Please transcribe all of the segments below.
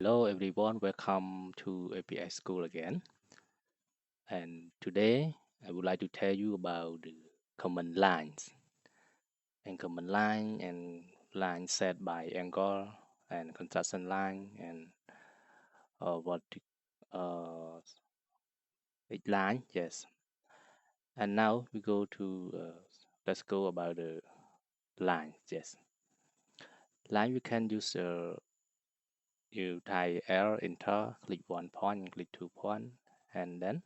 Hello everyone, welcome to API School again. And today I would like to tell you about the command lines and line set by angle and contraction line and what uh, each line. Yes. And now we go to let's go about the line. Yes. Line we can use you type L enter, click one point, click two point, and then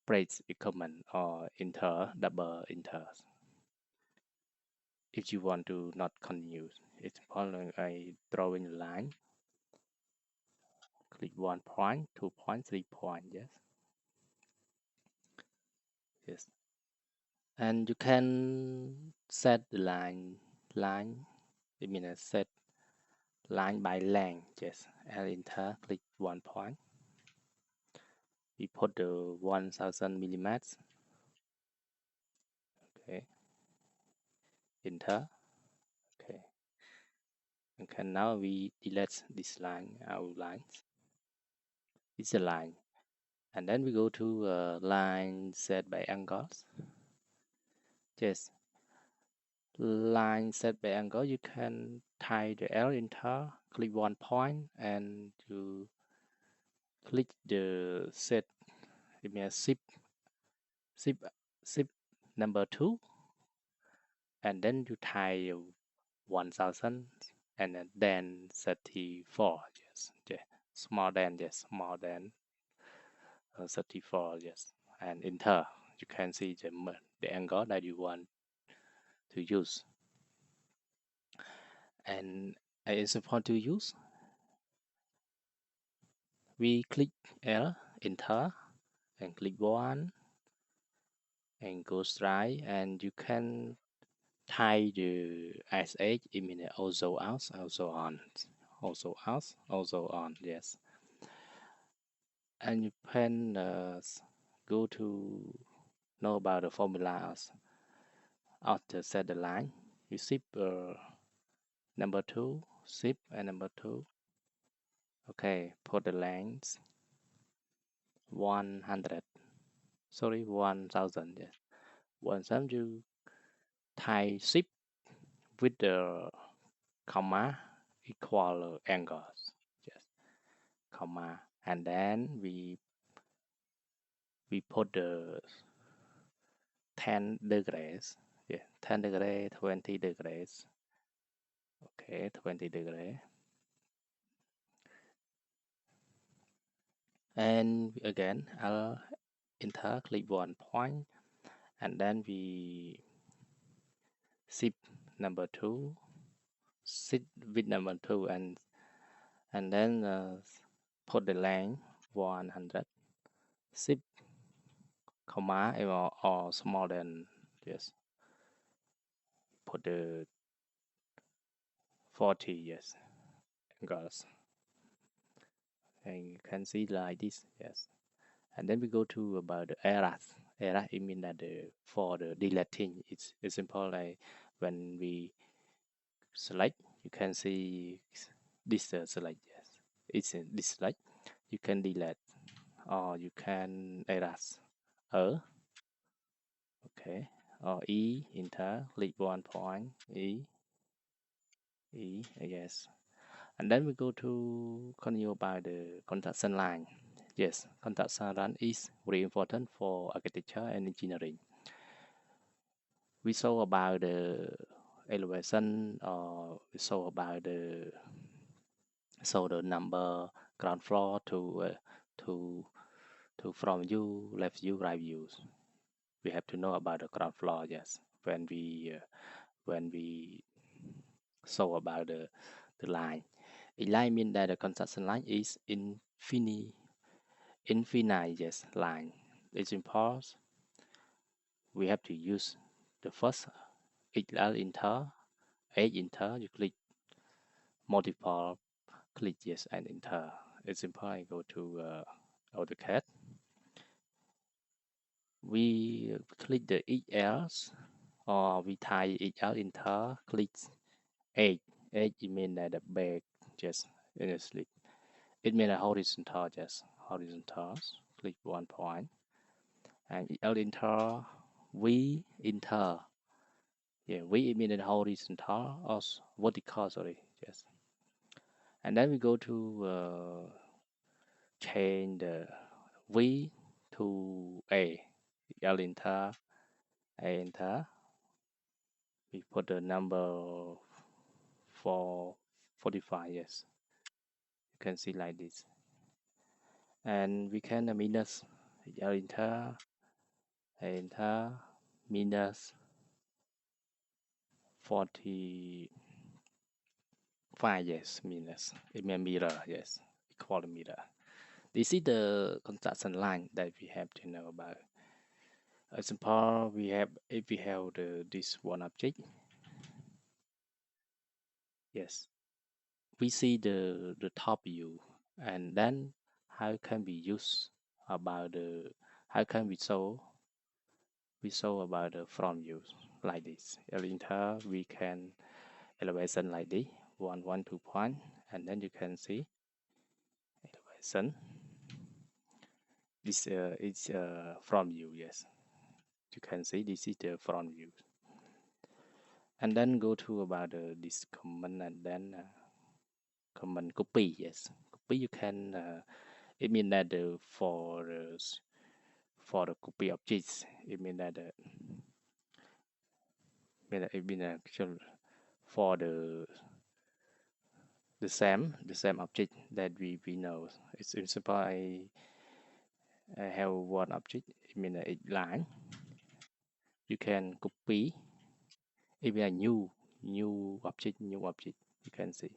press the command or enter double enter. If you want to not continue, it's important I drawing a line, click one point, 2 point, 3 point, yes. And you can set the line, I mean set line by length, yes. And enter, click one point. We put the 1000 millimeters, okay, enter, okay. Okay, now we delete this line, outlines. It's a line. And then we go to line set by angles. Yes, line set by angle, you can type the L enter, click one point, and you click the set, it means zip, zip number 2, and then you type 1000 and then 34, yes, yeah. Small than, yes, more than 34, yes, and enter. You can see the angle that you want to use, and it's important to use. We click L, enter, and click one, and go straight, and you can type the SH image also out, also on, also out, also on, yes. And you can go to know about the formula after set the line. You zip number 2, zip and number 2. Okay, put the length 100, sorry, 1000, yes. 1000 you type zip with the comma equal angles, yes, comma, and then we put the 10 degrees, yeah, 10 degree, 20 degrees, okay, 20 degree, and again I'll enter, click one point, and then we zip number 2, zip with number 2, and then put the length 100, zip comma or smaller than, yes, put the 40, yes, angles, and you can see like this, yes. And then we go to about the eras. Era, it means that for the deleting, it's simple, like when we select, you can see this select, yes, it's in this select, you can delete or you can erase okay, or enter, click one point, yes. And then we go to continue by the contraction line. Yes, contraction line is very important for architecture and engineering. We saw about the elevation, or we saw about the number ground floor to to from you left view right views. We have to know about the ground floor. Yes, when we saw about the line. A line means that the construction line is infinite, yes, line. It's important. We have to use the first HL enter, H enter, you click multiple, click yes and enter. It's important. Go to AutoCAD. We click the HL or we type HL enter, click H. H it means that the back, just honestly. It means a horizontal, just horizontal. Click 1 point. And L enter, V enter. Yeah, V means horizontal or vertical, sorry, yes. And then we go to change the V to A. L enter, A enter. We put the number for 45, yes. You can see like this. And we can minus L enter, A enter, minus 45, yes, minus. It means mirror, yes, equal to mirror. This is the construction line that we have to know about. Example, we have if we have this one object, yes, we see the top view, and then how can we use about the how can we show about the front view like this. Enter we can elevation like this 2 point, and then you can see elevation. This is front view, yes. You can see this is the front view. And then go to about this command, and then command copy, yes. Copy you can it means that for the copy objects, it means that it means actual for the same object that we know. It's simple. I have one object. It means a line. You can copy. It means a new object. You can see.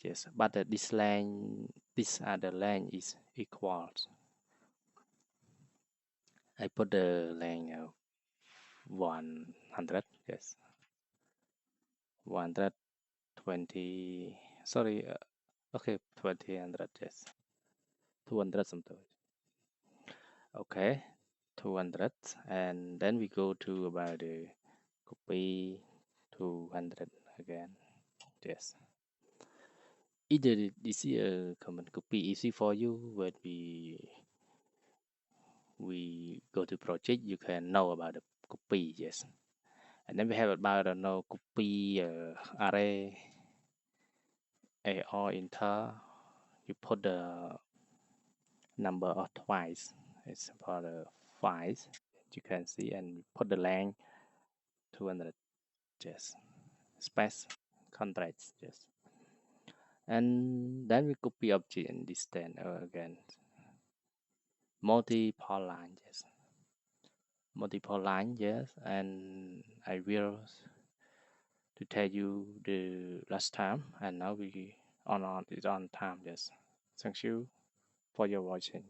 Yes, but this line, this other line is equals. I put the line 100. Yes, 120. Sorry. Okay, 2000. Yes, 200 something. Okay, 200, and then we go to about the copy 200 again. Yes, either this is a common copy easy for you when we go to project, you can know about the copy. Yes, and then we have about the no copy array a or enter. You put the number of twice. It's for the files you can see, and put the length 200. Yes, space contracts. Yes, and then we copy object and distance again. Multiple line. Yes, multiple line. Yes, and I will to tell you the last time, and now we on is on time. Yes, thank you for your watching.